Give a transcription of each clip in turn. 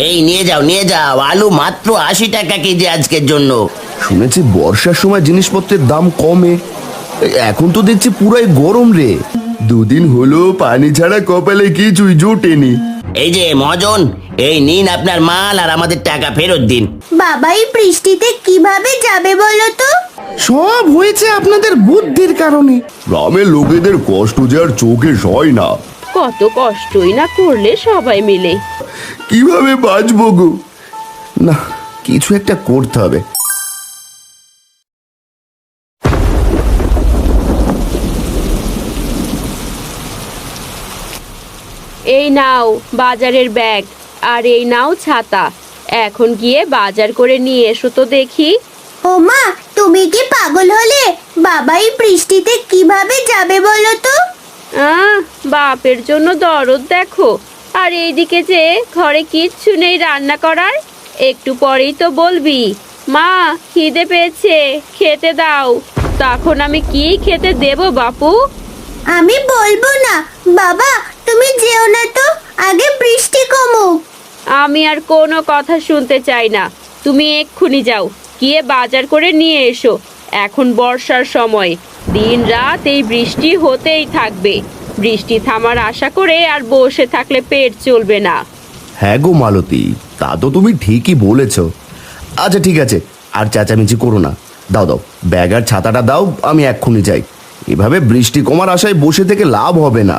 এই নিয়ে যাও নিয়ে যাও, আলু মাত্র 80 টাকা কেজি আজকের জন্য। শুনেছি বর্ষার সময় জিনিসপত্রের দাম কমে, এখন তো দেখছি পুরাই গরম রে। দুদিন হলো পানি ছাড়া কপালে কিছুই জোটেনি। এই যে মহাজন, এই নিন আপনার মাল আর আমাদের টাকা ফেরত দিন। বাবা এই বৃষ্টিতে কিভাবে যাবে বলো তো? সব হয়েছে আপনাদের বুদ্ধির কারণে। গ্রামের লোকেদের কষ্ট যে আর চোখে সয় না। কত কষ্টই না করলে সবাই মিলে। কিভাবে বাঁচবো গো? না, কিছু একটা করতে হবে। এই নাও বাজারের ব্যাগ, আর এই নাও ছাতা। এখন গিয়ে বাজার করে নিয়ে এসো তো দেখি। ও মা, তুমি কি পাগল হলে? বাবা এই বৃষ্টিতে কিভাবে যাবে বলো তো? বাপের জন্য দরদ দেখো। আর এইদিকে যে ঘরে কিচ্ছু নেই রান্না করার। একটু পরেই তো বলবি মা খিদে পেয়েছে, খেতে দাও। তখন আমি কি খেতে দেব বাপু? আমি বলবো না। বাবা তুমি যেও না তো, আগে বৃষ্টি কমুক। আমি আর কোনো কথা শুনতে চাই না। তুমি এক্ষুনি যাও, গিয়ে বাজার করে নিয়ে এসো। এখন বর্ষার সময়, দিন রাত এই বৃষ্টি হতেই থাকবে। বৃষ্টি থামার আশা করে আর বসে থাকলে পেট চলবে না। হ্যাঁ গো মালতী, তা তো তুমি ঠিকই বলেছ। আচ্ছা ঠিক আছে, আর চেঁচামেচি করো না। দাও দাও, ব্যাগ আর ছাতাটা দাও, আমি এক্ষুনি যাই। এভাবে বৃষ্টি কমার আশায় বসে থেকে লাভ হবে না।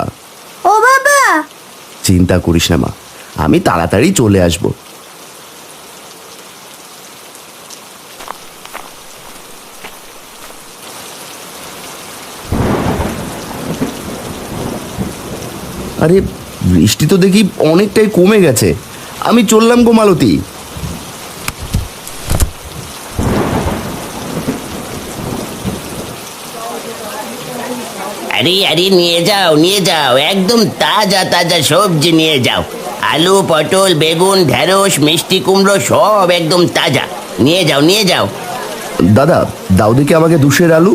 ও বাবা! চিন্তা করিস না মা, আমি তাড়াতাড়ি চলে আসব। আরে বৃষ্টি তো দেখি অনেকটাই কমে গেছে। আমি চললাম গো মালতী। আরে আরে নিয়ে যাও নিয়ে যাও, একদম তাজা তাজা সবজি নিয়ে যাও। আলু, পটল, বেগুন, ঢেঁড়স, মিষ্টি কুমড়ো সব একদম তাজা। নিয়ে যাও নিয়ে যাও। দাদা দাও দেখি আমাকে 2 আলু।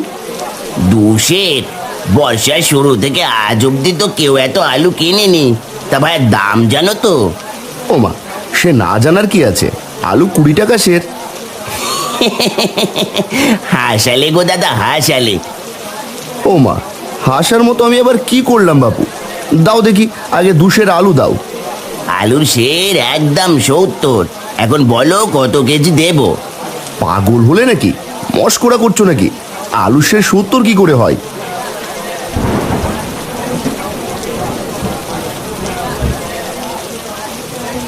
2 বর্ষার শুরু থেকে আজ অব্দি তো কেউ এত আলু কিনেনি। তা ভাই দাম জানো তো? ও মা, সে না জানার কি আছে, আলু 20 টাকা সের। হাসালে গো দাদা হাসালে। ও মা, হাসার মতো আমি আবার কি করলাম বাপু? দাও দেখি আগে 2 আলু দাও। আলুর সের একদম 70। এখন বলো কত কেজি দেব? পাগল হলে নাকি? মস্করা করছো নাকি? আলু সে 70 কি করে হয়?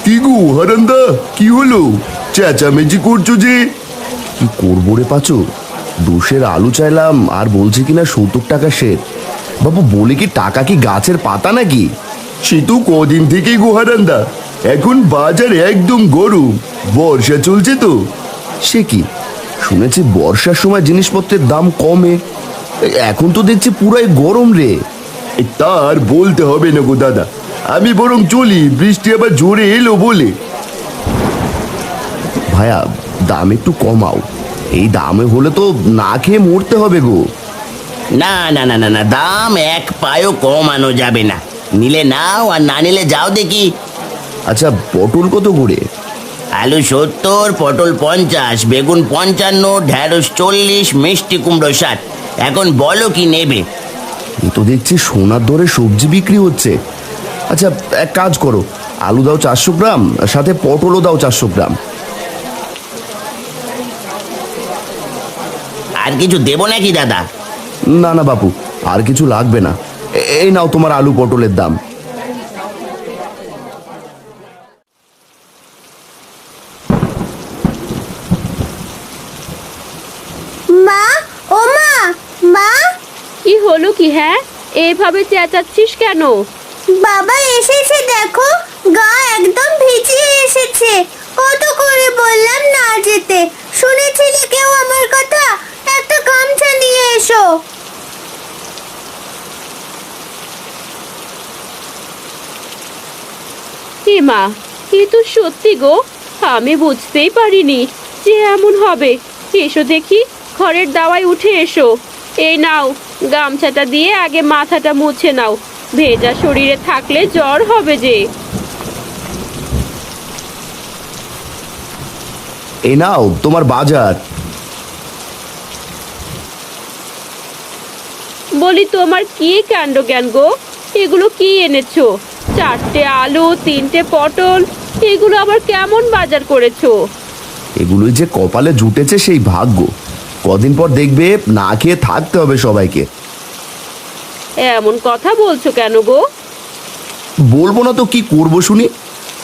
কি গো হারান্দা, কি হলো? চেঁচামেচি করছো যে? কি করবো রে পাচু, 2 আলু চাইলাম আর বলছে কিনা 70 টাকা সের। বাবু বলে কি টাকা কি গাছের পাতা নাকি? সে তো কদিন থেকেই গো হারান্দা, এখন বাজার একদম গরম, বর্ষা চলছে তো। সে কি, শুনেছি বর্ষার সময় জিনিসপত্রের দাম কমে, এখন তো দেখছি পুরাই গরম রে। তার বলতে হবে না গো দাদা, আমি বরং চলি, বৃষ্টি আবার জোরে এলো বলে। ভাইয়া দাম একটু কমাও, এই দামে হলে তো না খেয়ে মরতে হবে গো। না না না না না, দাম এক পায়ও কমানো যাবে না। নিলে নাও আর না নিলে যাও দেখি। আচ্ছা পটল কত করে? আলু 70, পটল 50, বেগুন 55, ঢেঁড়স 40, মিষ্টি কুমড়ো 60। এখন বলো কি নেবে? এ তো দেখছি সোনার দরে সবজি বিক্রি হচ্ছে। আচ্ছা এক কাজ করো, আলু দাও 400 গ্রাম, সাথে পটলও দাও 400 গ্রাম। আর কিছু দেবো নাকি দাদা? না না বাপু, আর কিছু লাগবে না। এই নাও তোমার আলু পটলের দাম। মা, ও মা, মা! কি হলো কি? হ্যাঁ, এভাবে চেঁচাচ্ছিস কেন? বাবা এসেছে দেখো, গা একদম ভিজিয়ে এসেছে। কত করে বললাম না যেতে, শুনেছিলে কেউ আমার কথা? একটা গামছা নিয়ে এসো। হে মা, এ তো সত্যি গো, আমি বুঝতেই পারিনি যে এমন হবে। এসো দেখি, ঘরের দাওয়ায় উঠে এসো। এই নাও, গামছাটা দিয়ে আগে মাথাটা মুছে নাও, ভেজা শরীরে থাকলে জ্বর হবে যে। এ নাও তোমার বাজার। বলি তোমার কি কাণ্ড জ্ঞান গো, এগুলো কি এনেছো? 4টে আলু, 3টে পটল, এগুলো আবার কেমন বাজার করেছো? এগুলোই যে কপালে জুটেছে সেই ভাগ্য। কদিন পর দেখবে না খেয়ে থাকতে হবে সবাইকে। এমন কথা বলছো কেন গো? বলবো না তো কি করবো শুনি।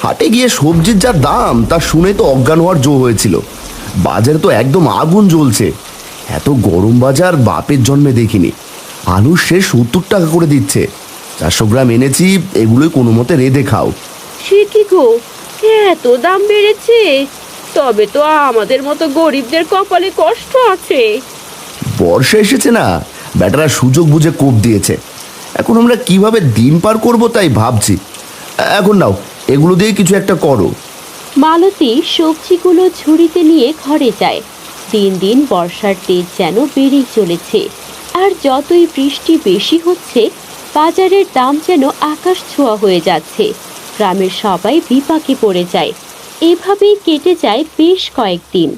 হাটে গিয়ে সবজির যা দাম তা শুনে তো অজ্ঞান হওয়ার জো হয়েছিল। বাজারে তো একদম আগুন জ্বলছে। এত গরম বাজার বাপের জন্মে দেখিনি। আলু সে 70 টাকা করে দিচ্ছে। 400 গ্রাম এনেছি, এগুলোই কোনো মতে রেঁধে খাও। সে কি গো, এত দাম বেড়েছে? তবে তো আমাদের মতো গরিবদের কপালে কষ্ট আছে। বর্ষা এসেছে না, ব্যাটারা সুযোগ বুঝে কোপ দিয়েছে। এখন আমরা কিভাবে দিন পার করব তাই ভাবছি। এখন নাও, এগুলো দিয়ে কিছু একটা করো। মালতী সবজিগুলো ঝুড়িতে নিয়ে ঘরে যায়। দিন দিন বর্ষার তেজ যেন বেড়েই চলেছে। আর যতই বৃষ্টি বেশি হচ্ছে, বাজারের দাম যেন আকাশ ছোঁয়া হয়ে যাচ্ছে। গ্রামের সবাই বিপাকে পড়ে যায়। এভাবেই কেটে যায় বেশ কয়েকদিন।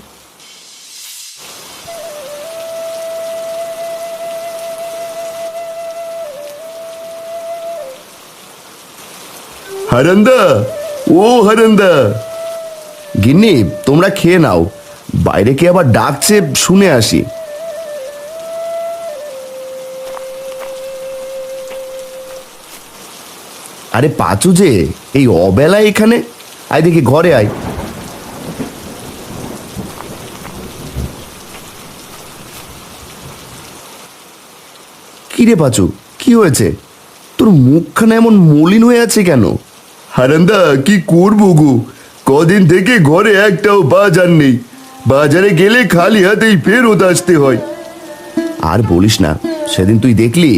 হারান্দা, ও হারান্দা। গিন্নি, তোমরা খেয়ে নাও। বাইরে কে আবার ডাকছে শুনে আসি। আরে পাচু যে, এই অবেলায় এখানে? আয় দেখি ঘরে আয়। কিরে পাচু, কি হয়েছে? তোর মুখখানা এমন মলিন হয়ে আছে কেন? হারান্দা, কি করবো গো, কদিন থেকে ঘরে একটাও বাজার নেই। বাজারে গেলে খালি হাতেই ফেরত আসতে হয়। আর বলিস না, সেদিন তুই দেখলি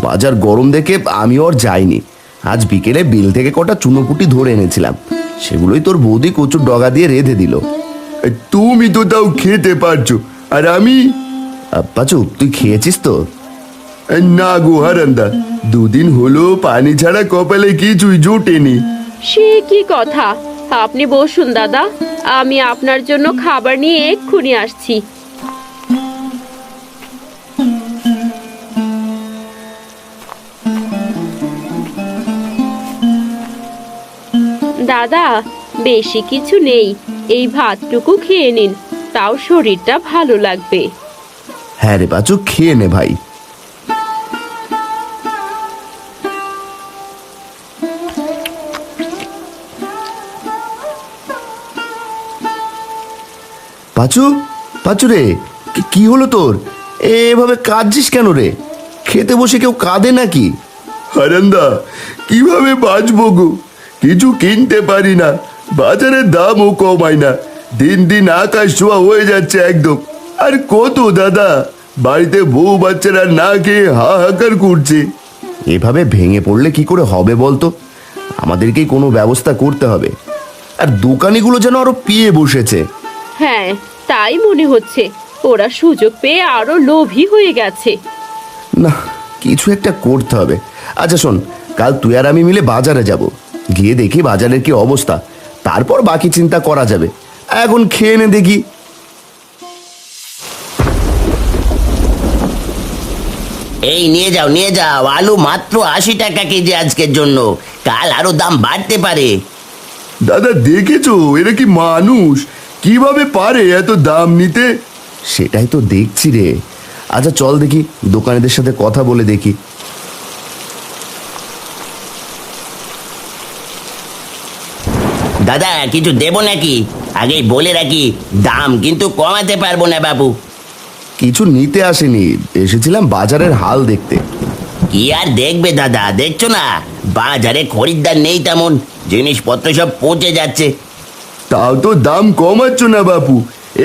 বাজার গরম দেখে আমিও আর যাইনি। আজ বিকেলে বিল থেকে কটা চুনোপুটি ধরে এনেছিলাম, সেগুলোই তোর বৌদি কচুর ডগা দিয়ে রেঁধে দিল। তুমি তো তাও খেতে পারছো, আর আমি? পাচু, তুই খেয়েছিস তো? না গো হারান্দা, দুদিন হলো পানি ছাড়া কপালে কিছুই জোটেনি। সে কি কথা? আপনি বসুন দাদা, আমি আপনার জন্য খাবার নিয়ে এক্ষুনি আসছি। দাদা, বেশি কিছু নেই, এই ভাতটুকু খেয়ে নিন, তাও শরীরটা ভালো লাগবে। হ্যাঁ রে পাচু, খেয়ে নে ভাই। পাচু, পাচু রে, কি হলো তোর? এভাবে কাঁদছিস কেন রে? খেতে বসে কেউ কাঁদে নাকি? হারান্দা, কিভাবে বাঁচবো গো, কিছু কিনতে পারি না, বাজারের দামও কমায় না। দিন দিন আকাশ ছোঁয়া হয়ে যাচ্ছে একদম। আর কত দাদা, বাড়িতে বউ বাচ্চারা না খেয়ে হাহাকার করছে। এভাবে ভেঙে পড়লে কি করে হবে বলতো? আমাদেরকেই কোনো ব্যবস্থা করতে হবে। আর দোকানিগুলো যেন আরো পিয়ে বসেছে। হ্যাঁ, তাই মনে হচ্ছে। ওরা সুযোগ পেয়ে আরো লোভী হয়ে গেছে। না, কিছু একটা করতে হবে। আচ্ছা শোন, কাল তুই আর আমি মিলে বাজারে যাব, গিয়ে দেখি বাজারের কি অবস্থা, তারপর বাকি চিন্তা করা যাবে। এখন খেয়ে নে দেখি। এই নিয়ে যাও নিয়ে যাও, আলু মাত্র 80 টাকা কেজি আজকের জন্য, কাল আরো দাম বাড়তে পারে। দাদা দেখেছো, এরা কি মানুষ? কিভাবে পারে এত দাম নিতে? সেটাই তো দেখছি রে। আচ্ছা চল দেখি, দোকানিদের সাথে কথা বলে দেখি। দাদা, কিছু দেবো নাকি? আগেই বলে রাখি, দাম কিন্তু কমাতে পারবো না বাবু। কিছু নিতে আসেনি, এসেছিলাম বাজারের হাল দেখতে। কি আর দেখবে দাদা, দেখছো না বাজারে খরিদ্দার নেই তেমন, জিনিসপত্র সব পচে যাচ্ছে। তাও তো দাম কমাচ্ছ না বাপু,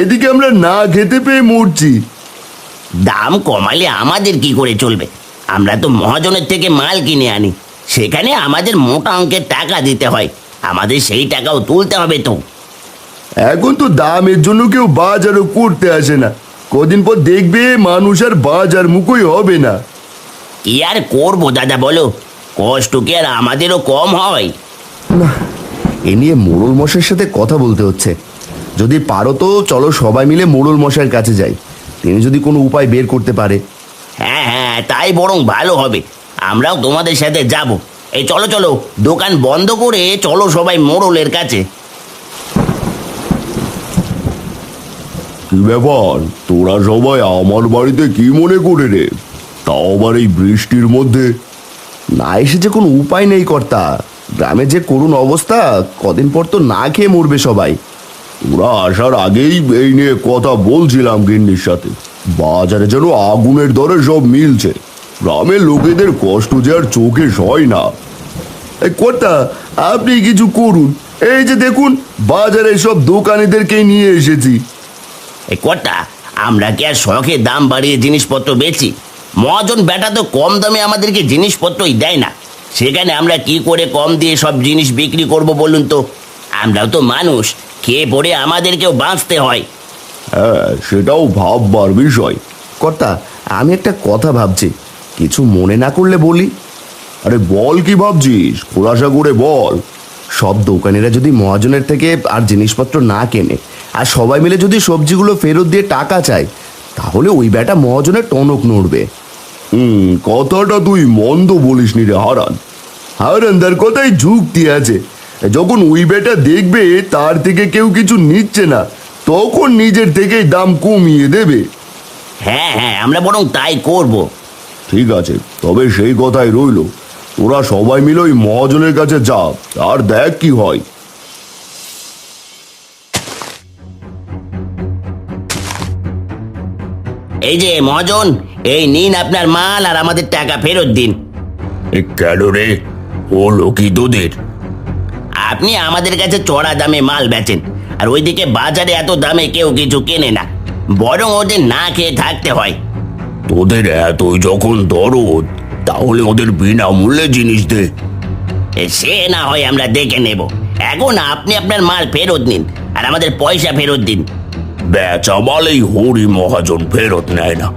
এদিকে আমরা না খেতে পেয়ে মরছি। দাম কমালে আমাদের কি করে চলবে? আমরা তো মহাজনের থেকে মাল কিনে আনি, সেখানে আমাদের মোটা অঙ্কের টাকা দিতে হয়, আমাদের সেই টাকাও তুলতে হবে তো। এখন তো দামের জন্য কেউ বাজারও করতে আসে না। কদিন পর দেখবে মানুষ আর বাজার মুখই হবে না। কি আর করবো দাদা বলো, কষ্ট কি আর আমাদেরও কম হয়? না, এ নিয়ে মোড়ল মশাইয়ের সাথে কথা বলতে হচ্ছে। যদি পারো তো চলো সবাই মিলে মোড়ল মশাইয়ের কাছে যাই, তিনি যদি কোনো উপায় বের করতে পারে। হ্যাঁ হ্যাঁ, তাই বরং ভালো হবে। আমরাও তোমাদের সাথে যাব। এই চলো চলো, দোকান বন্ধ করে চলো সবাই মোড়লের কাছে। কি ব্যাপার, তোরা সবাই আমার বাড়িতে কি মনে করে রে? তাও আবার এই বৃষ্টির মধ্যে? না এসে যে কোনো উপায় নেই কর্তা, গ্রামে যে করুণ অবস্থা, কদিন পর তো না খেয়ে মরবে সবাই। ওরা আসার আগেই এই নিয়ে কথা বলছিলাম গিন্নির সাথে, বাজারে যেন আগুনের দরে সব মিলছে, গ্রামের লোকেদের কষ্ট যে আর চোখে সয় না। এই কর্তা, আপনি কিছু করুন, এই যে দেখুন বাজারে সব দোকানিদেরকেই নিয়ে এসেছি। এই কর্তা, আমরা কি আর শখে দাম বাড়িয়ে জিনিসপত্র বেচি? মহাজন বেটা তো কম দামে আমাদেরকে জিনিসপত্রই দেয় না, সেখানে আমরা কি করে কম দিয়ে সব জিনিস বিক্রি করব বলুন তো? আমরাও তো মানুষ, খেয়ে পড়ে আমাদেরকেও বাঁচতে হয়। হ্যাঁ, সেটাও ভাববার বিষয়। কর্তা, আমি একটা কথা ভাবছি, কিছু মনে না করলে বলি। আরে বল, কি ভাবছিস? খোলাসা করে বল। সব দোকানিরা যদি মহাজনের থেকে আর জিনিসপত্র না কেনে, আর সবাই মিলে যদি সবজিগুলো ফেরত দিয়ে টাকা চায়, তাহলে ওই বেটা মহাজনের টনক নড়বে। কথাটা তুই মন্দ বলিসনি রে হারান। হারানদার কথাই যুক্তি আছে। যখন ওই বেটা দেখবে তার থেকে কেউ কিছু নিচ্ছে না, তখন নিজের থেকেই দাম কমিয়ে দেবে। হ্যাঁ হ্যাঁ, আমরা বরং তাই করব। ঠিক আছে, তবে সেই কথাই রইল, তোরা সবাই মিলে ওই মহাজনের কাছে যা, আর দেখ কি হয়। এই যে মহাজন, এই নিন আপনার মাল, আর আমাদের টাকা ফেরত দিন। কেন রে, হলো কি তোদের? আপনি আমাদের কাছে চড়া দামে মাল বেচেন, আর ওইদিকে বাজারে এত দামে কেউ কিছু কেনে না, বরং ওদের না খেয়ে থাকতে হয়। তোদের এতই যখন দরদ, তাহলে ওদের বিনামূল্যে জিনিস দে। সে না হয় আমরা দেখে নেব, এখন আপনি আপনার মাল ফেরত নিন আর আমাদের পয়সা ফেরত দিন। বেচা মাল এই হরি মহাজন ফেরত নেয় না,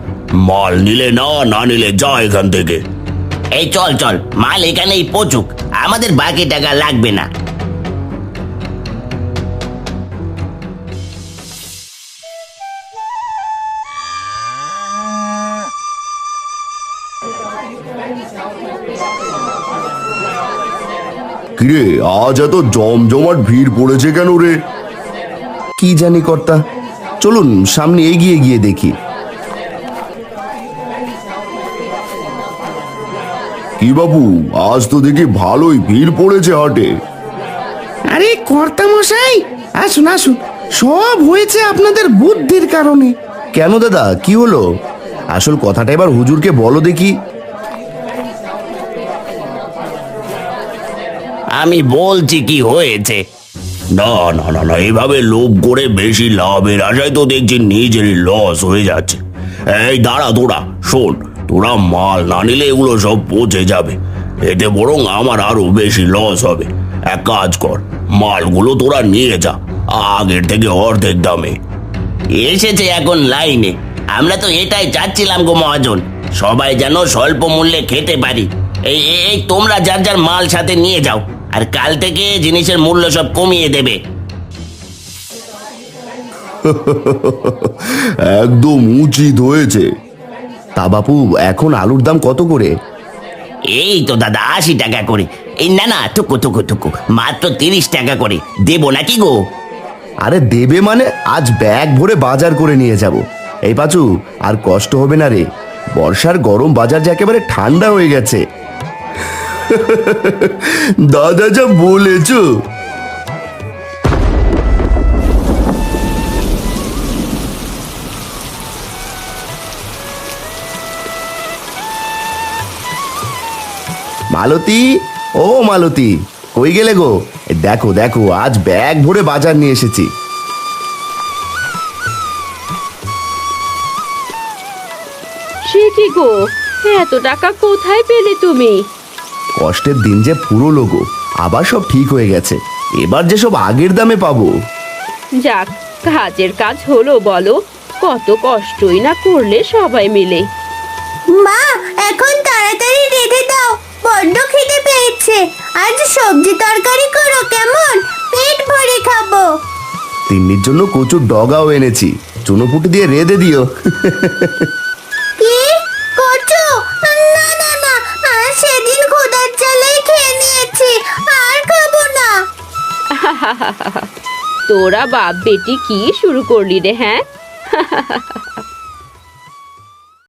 মাল নিলে না, না নিলে যা এখান থেকে। এই চল চল, মাল এখানেই পচুক, আমাদের বাকি টাকা লাগবে না। কিরে, আজ এত জমজমাট ভিড় পড়েছে কেন রে? কি জানি কর্তা, চলুন সামনে এগিয়ে গিয়ে দেখি। কি বাবু, আজ তো দেখি ভালোই ভিড় পড়েছে হাটে। আরে কর্তা মশাই, আসুন আসুন, সব হয়েছে আপনাদের বুদ্ধির কারণে। কেন দাদা, কি হলো? আসল কথাটা এবার হুজুরকে বলো দেখি। আমি বলছি কি হয়েছে। না না না না, এভাবে লোভ করে বেশি লাভের আশায় তো দেখছি নিজেরই লস হয়ে যাচ্ছে। এই দাঁড়া, তোরা শোন, তোরা মাল না নিলে এগুলো সব পচে যাবে, এতে বরং আমার আরো বেশি লস হবে। এক কাজ কর, মালগুলো তোরা নিয়ে যা, আগের থেকে অর্ধেক দামে। এসেছে এখন লাইনে, আমরা তো এটাই চাচ্ছিলাম গো মহাজন, সবাই যেন স্বল্প মূল্যে খেতে পারি। এই এই তোমরা যার যার মাল সাথে নিয়ে যাও, আর কাল থেকে জিনিসের মূল্য সব কমিয়ে দেবে। একদম উচিত হয়েছে। তা বাপু, এখন আলুর দাম কত করে? এই তো দাদা 80 টাকা করে। এই না না, টুকু টুকু টুকু, মাত্র 30 টাকা করে দেবো নাকি গো? আরে দেবে মানে, আজ ব্যাগ ভরে বাজার করে নিয়ে যাব। এই পাচু, আর কষ্ট হবে না রে, বর্ষার গরম বাজার যে একেবারে ঠান্ডা হয়ে গেছে। দাদা যা বলেছ। মালতী, ও মালতী, কই গেলে গো? দেখো দেখো, আজ ব্যাগ ভরে বাজার নিয়ে এসেছি। সে কি গো, এত টাকা কোথায় পেলে তুমি? কষ্টের দিন যে পুরো গো, আবার সব ঠিক হয়ে গেছে, এবার যে সব আগের দামে পাবো। যাক, কাজের কাজ হলো বলো, কত কষ্টই না করলে সবাই মিলে। মা, এখন তাড়াতাড়ি রেঁধে দাও, বড্ড খিদে পেয়েছে। আজ সবজি তরকারি করো কেমন, পেট ভরে খাবো। তিন্নির জন্য কচুর ডগাও এনেছি, চুনোপুটি দিয়ে রেঁধে দিও। কি কচু? না না না, আর সেদিন খোদার জ্বালায় খেয়ে নিয়েছি, আর খাবো না। তোরা বাপ বেটি কি শুরু করলি রে, হ্যাঁ?